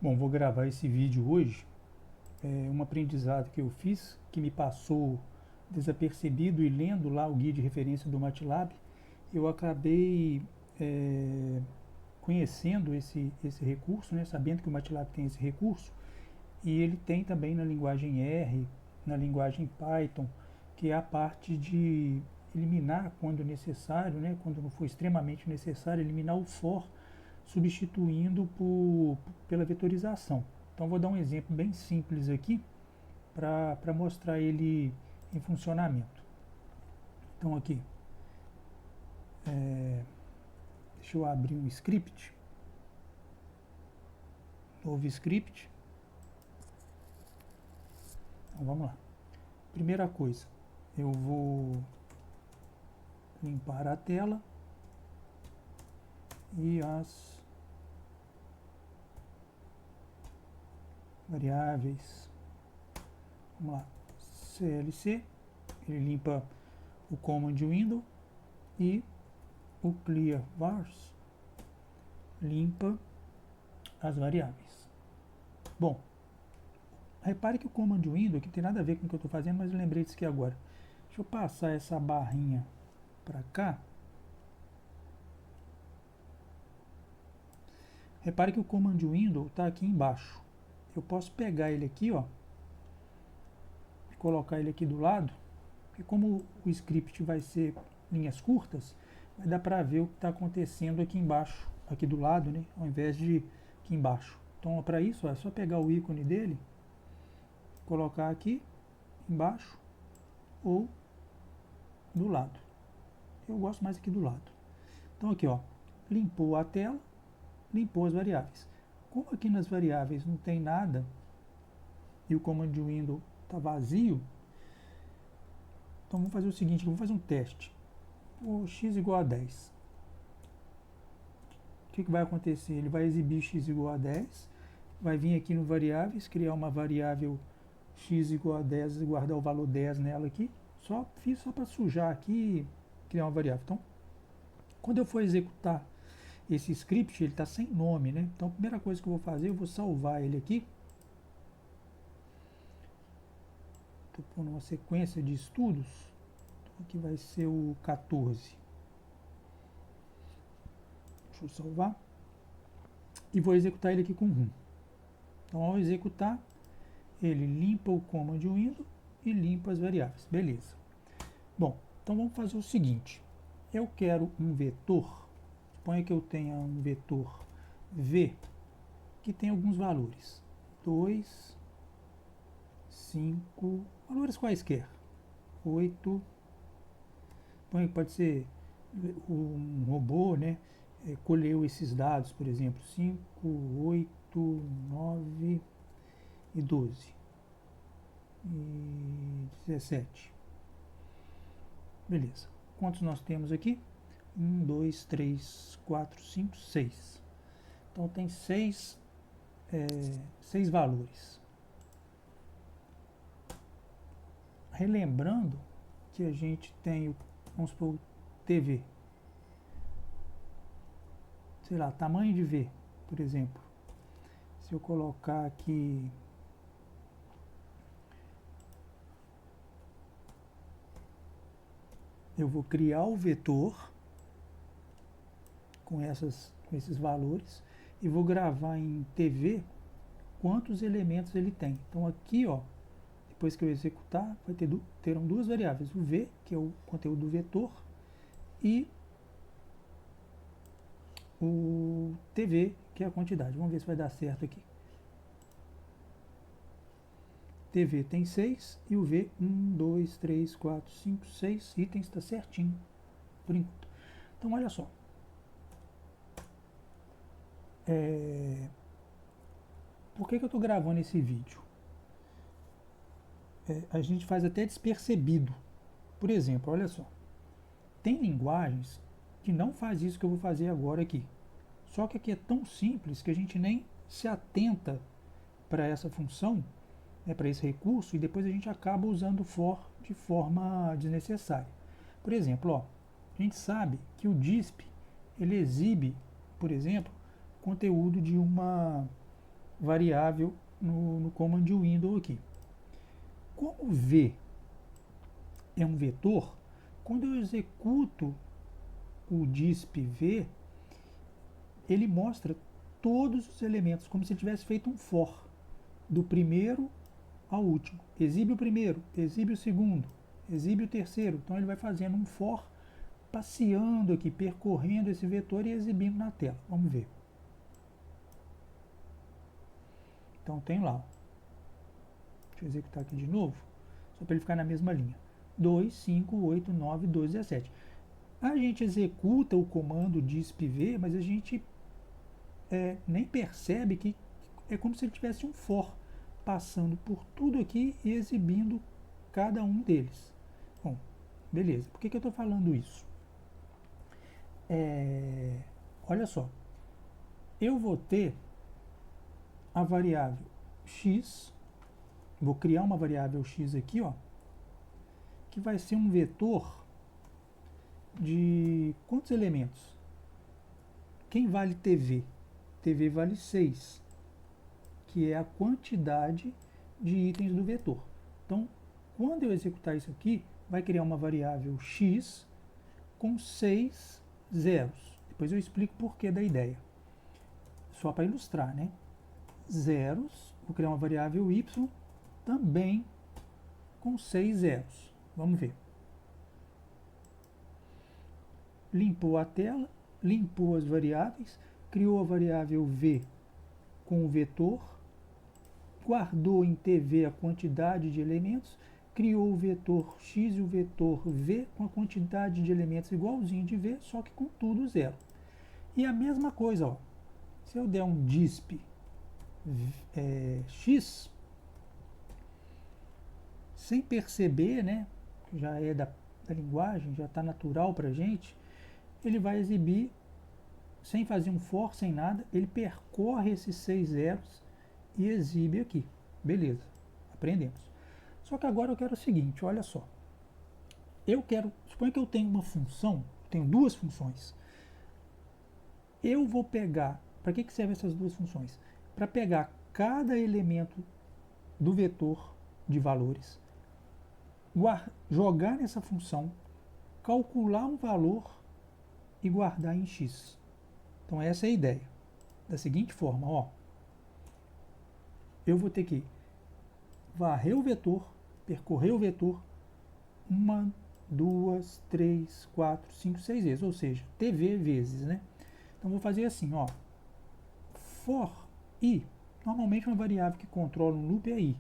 Bom, vou gravar esse vídeo hoje. É um aprendizado que eu fiz, que me passou desapercebido, e lendo lá o guia de referência do MATLAB, eu acabei é, conhecendo esse recurso, né, sabendo que o MATLAB tem esse recurso, e ele tem também na linguagem R, na linguagem Python, que é a parte de eliminar quando necessário, né, quando não for extremamente necessário, eliminar o for, substituindo pela vetorização. Então vou dar um exemplo bem simples aqui para mostrar ele em funcionamento. Então aqui, deixa eu abrir um script, novo script. Então vamos lá. Primeira coisa, eu vou limpar a tela e as variáveis. Vamos lá, CLC, ele limpa o command window, e o clear vars limpa as variáveis. Bom, repare que o command window aqui tem nada a ver com o que eu estou fazendo, mas eu lembrei disso aqui agora. Deixa eu passar essa barrinha para cá. Repare que o command window está aqui embaixo. Eu posso pegar ele aqui, ó, e colocar ele aqui do lado, e como o script vai ser linhas curtas, vai dar para ver o que está acontecendo aqui embaixo, aqui do lado, né, ao invés de aqui embaixo. Então, para isso, ó, é só pegar o ícone dele, colocar aqui embaixo ou do lado. Eu gosto mais aqui do lado. Então aqui, ó, limpou a tela, limpou as variáveis. Como aqui nas variáveis não tem nada e o command window está vazio, então vamos fazer o seguinte, vamos fazer um teste. O x igual a 10. O que vai acontecer? Ele vai exibir x igual a 10, vai vir aqui no variáveis, criar uma variável x igual a 10 e guardar o valor 10 nela aqui. Fiz só para sujar aqui e criar uma variável. Então, quando eu for executar esse script, ele está sem nome, né? Então, a primeira coisa que eu vou fazer, eu vou salvar ele aqui. Estou pondo uma sequência de estudos. Então, aqui vai ser o 14. Deixa eu salvar. E vou executar ele aqui com rum. Então, ao executar, ele limpa o command window e limpa as variáveis. Beleza. Bom, então vamos fazer o seguinte. Eu quero um vetor. Suponha que eu tenha um vetor V que tem alguns valores. 2, 5, valores quaisquer. 8, suponha que pode ser um robô, né? Colheu esses dados, por exemplo, 5, 8, 9 e 12 e 17. Beleza. Quantos nós temos aqui? 1, 2, 3, 4, 5, 6. Então tem 6 valores. Relembrando que a gente tem, vamos supor, TV. Sei lá, tamanho de V, por exemplo. Se eu colocar aqui eu vou criar o vetor com esses valores e vou gravar em TV quantos elementos ele tem. Então aqui, ó, depois que eu executar, terão duas variáveis, o V, que é o conteúdo do vetor, e o TV, que é a quantidade. Vamos ver se vai dar certo aqui. TV tem 6 e o V 1, 2, 3, 4, 5, 6 itens, está certinho por enquanto. Então olha só. Por que eu estou gravando esse vídeo? A gente faz até despercebido. Por exemplo, olha só. Tem linguagens que não faz isso que eu vou fazer agora aqui. Só que aqui é tão simples que a gente nem se atenta para essa função, né, para esse recurso, e depois a gente acaba usando o for de forma desnecessária. Por exemplo, ó, a gente sabe que o DISP ele exibe, por exemplo, conteúdo de uma variável no command window aqui. Como V é um vetor, quando eu executo o dispv, ele mostra todos os elementos, como se ele tivesse feito um for, do primeiro ao último. Exibe o primeiro, exibe o segundo, exibe o terceiro. Então ele vai fazendo um for, passeando aqui, percorrendo esse vetor e exibindo na tela. Vamos ver. Então tem lá. Deixa eu executar aqui de novo, só para ele ficar na mesma linha. 2, 5, 8, 9, 12, 17. A gente executa o comando dispv, mas a gente nem percebe que é como se ele tivesse um for passando por tudo aqui e exibindo cada um deles. Bom, beleza. Por que eu estou falando isso? Olha só, eu vou ter a variável x, vou criar uma variável x aqui, ó, que vai ser um vetor de quantos elementos? Quem vale TV? TV vale 6, que é a quantidade de itens do vetor. Então, quando eu executar isso aqui, vai criar uma variável x com 6 zeros. Depois eu explico o porquê da ideia. Só para ilustrar, né? Zeros, vou criar uma variável y também com 6 zeros. Vamos ver. Limpou a tela, limpou as variáveis, criou a variável v com o vetor, guardou em TV a quantidade de elementos, criou o vetor x e o vetor v com a quantidade de elementos igualzinho de v, só que com tudo zero. E a mesma coisa, ó, se eu der um disp x, sem perceber, né, já é da linguagem, já está natural para a gente, ele vai exibir, sem fazer um for, sem nada, ele percorre esses 6 zeros e exibe aqui. Beleza, aprendemos. Só que agora eu quero o seguinte, olha só. Suponha que eu tenho uma função, tenho duas funções. Eu vou pegar, para que servem essas duas funções? Para pegar cada elemento do vetor de valores, jogar nessa função, calcular um valor e guardar em x. Então essa é a ideia. Da seguinte forma, ó, eu vou ter que varrer o vetor, percorrer o vetor, 1, 2, 3, 4, 5, 6 vezes, ou seja, TV vezes, né? Então vou fazer assim, ó, for i, normalmente uma variável que controla um loop é i.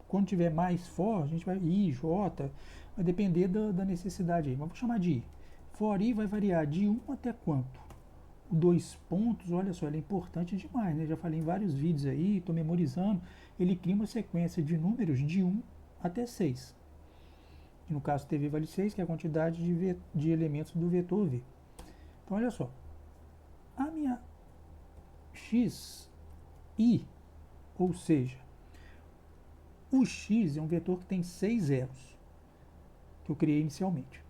Quando tiver mais for, a gente vai i, j, vai depender da necessidade aí, mas vou chamar de i. For i vai variar de 1 até quanto? O 2 pontos, olha só, ele é importante demais, né? Já falei em vários vídeos aí, estou memorizando. Ele cria uma sequência de números de 1 até 6. E no caso TV vale 6, que é a quantidade de elementos do vetor V. Então olha só, a minha x, i, ou seja, o x é um vetor que tem 6 zeros, que eu criei inicialmente.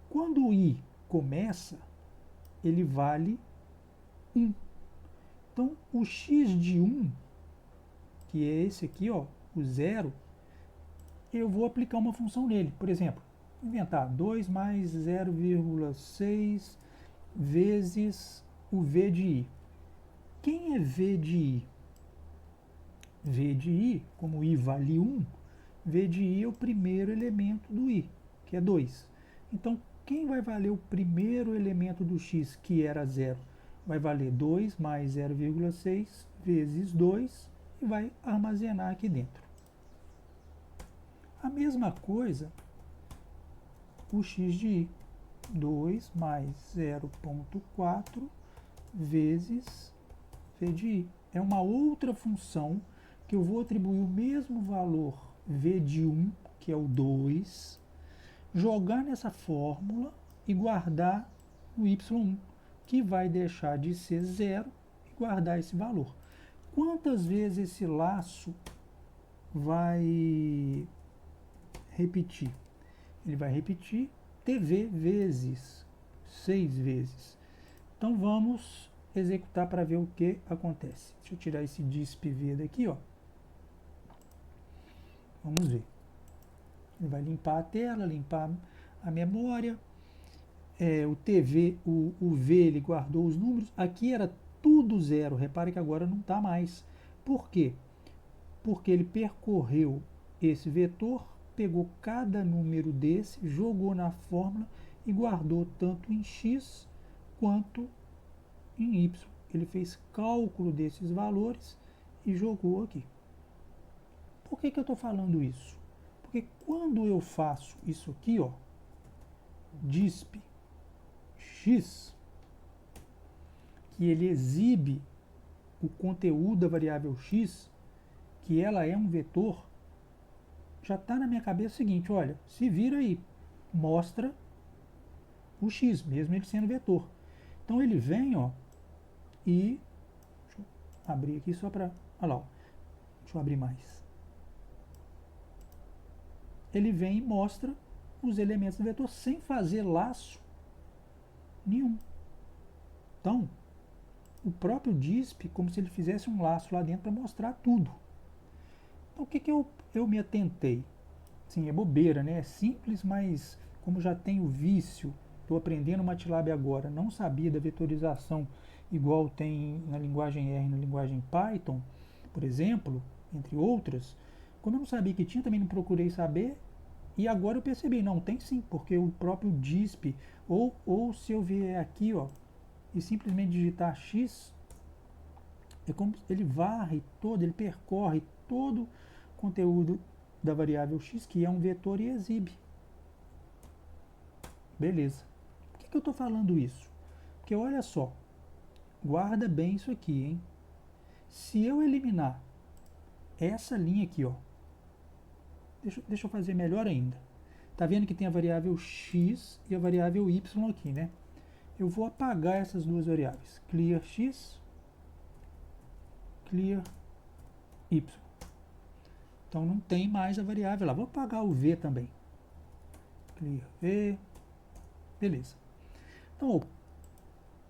Quando o i começa, ele vale 1. Então, o x de 1, que é esse aqui, ó, o zero, eu vou aplicar uma função nele. Por exemplo, inventar 2 mais 0,6 vezes o v de i. Quem é v de i? V de i, como i vale 1, v de i é o primeiro elemento do i, que é 2. Então, quem vai valer o primeiro elemento do x, que era 0? Vai valer 2 mais 0,6 vezes 2 e vai armazenar aqui dentro. A mesma coisa, o x de i, 2 mais 0,4 vezes v de i. É uma outra função que eu vou atribuir o mesmo valor v de 1, que é o 2, jogar nessa fórmula e guardar o y1, que vai deixar de ser 0 e guardar esse valor. Quantas vezes esse laço vai repetir? Ele vai repetir TV vezes 6 vezes. Então vamos executar para ver o que acontece. Deixa eu tirar esse disp-v daqui, ó. Vamos ver. Ele vai limpar a tela, limpar a memória. O TV, o V, ele guardou os números. Aqui era tudo zero. Repare que agora não está mais. Por quê? Porque ele percorreu esse vetor, pegou cada número desse, jogou na fórmula e guardou tanto em x quanto em y. Ele fez cálculo desses valores e jogou aqui. Por que eu estou falando isso? Porque quando eu faço isso aqui, ó, disp x, que ele exibe o conteúdo da variável x, que ela é um vetor, já está na minha cabeça o seguinte, olha, se vira aí, mostra o x, mesmo ele sendo vetor. Então ele vem, ó, e deixa eu abrir aqui só para, olha lá, ó, deixa eu abrir mais. Ele vem e mostra os elementos do vetor sem fazer laço nenhum. Então, o próprio disp, como se ele fizesse um laço lá dentro para mostrar tudo. Então, o que eu me atentei? Sim, é bobeira, né? É simples, mas como já tenho vício, estou aprendendo MATLAB agora, não sabia da vetorização igual tem na linguagem R, na linguagem Python, por exemplo, entre outras. Como eu não sabia que tinha, também não procurei saber. E agora eu percebi, não, tem sim, porque o próprio disp, ou se eu vier aqui, ó, e simplesmente digitar x, é como ele varre todo, ele percorre todo o conteúdo da variável x, que é um vetor, e exibe. Beleza. Por que eu estou falando isso? Porque olha só, guarda bem isso aqui, hein? Se eu eliminar essa linha aqui, ó, deixa eu fazer melhor ainda. Tá vendo que tem a variável x e a variável y aqui, né? Eu vou apagar essas duas variáveis. Clear x, clear y. Então não tem mais a variável lá. Vou apagar o v também. Clear v. Beleza. Então,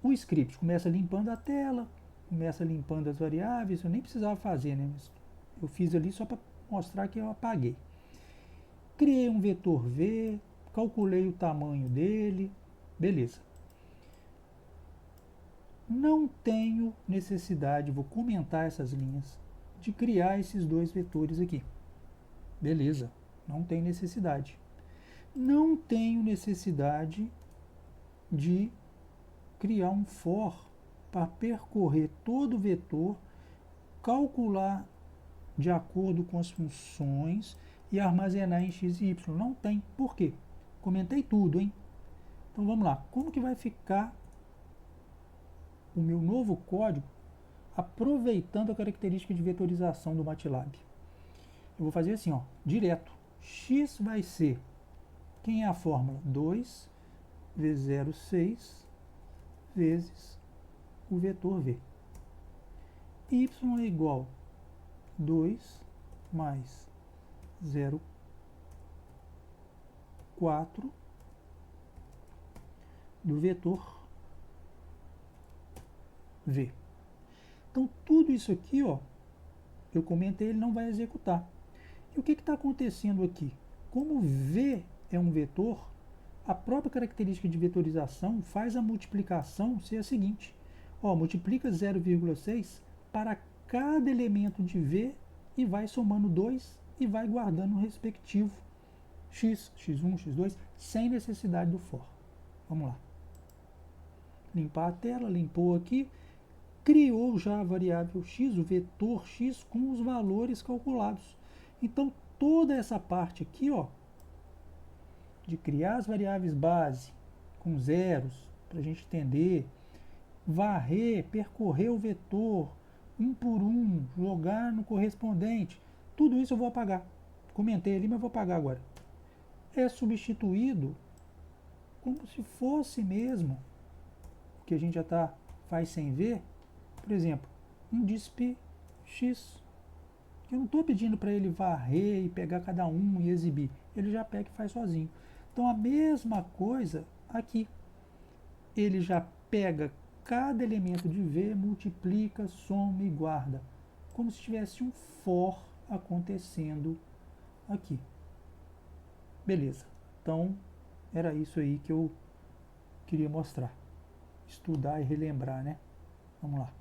o script começa limpando a tela, começa limpando as variáveis. Eu nem precisava fazer, né? Mas eu fiz ali só para mostrar que eu apaguei. Criei um vetor v, calculei o tamanho dele. Beleza. Não tenho necessidade, vou comentar essas linhas, de criar esses dois vetores aqui. Beleza, não tem necessidade. Não tenho necessidade de criar um for para percorrer todo o vetor, calcular de acordo com as funções e armazenar em x e y. Não tem. Por quê? Comentei tudo, hein? Então vamos lá. Como que vai ficar o meu novo código aproveitando a característica de vetorização do MATLAB? Eu vou fazer assim, ó, direto. X vai ser, quem é a fórmula? 2 vezes 0,6 vezes o vetor v. Y é igual a 2 mais 0,4 do vetor v. Então, tudo isso aqui, ó, eu comentei, ele não vai executar. E o que está acontecendo aqui? Como v é um vetor, a própria característica de vetorização faz a multiplicação ser a seguinte. Ó, multiplica 0,6 para cada elemento de v e vai somando 2 e vai guardando o respectivo x, x1, x2, sem necessidade do for. Vamos lá. Limpar a tela, limpou aqui. Criou já a variável x, o vetor x, com os valores calculados. Então, toda essa parte aqui, ó, de criar as variáveis base com zeros, para a gente entender, varrer, percorrer o vetor, um por um, jogar no correspondente, tudo isso eu vou apagar. Comentei ali, mas vou apagar agora. É substituído como se fosse mesmo, o que a gente já faz sem ver, por exemplo, um disp x. Eu não estou pedindo para ele varrer e pegar cada um e exibir. Ele já pega e faz sozinho. Então a mesma coisa aqui. Ele já pega cada elemento de V multiplica, soma e guarda, como se tivesse um for acontecendo aqui. Beleza, então era isso aí que eu queria mostrar, estudar e relembrar, né? Vamos lá.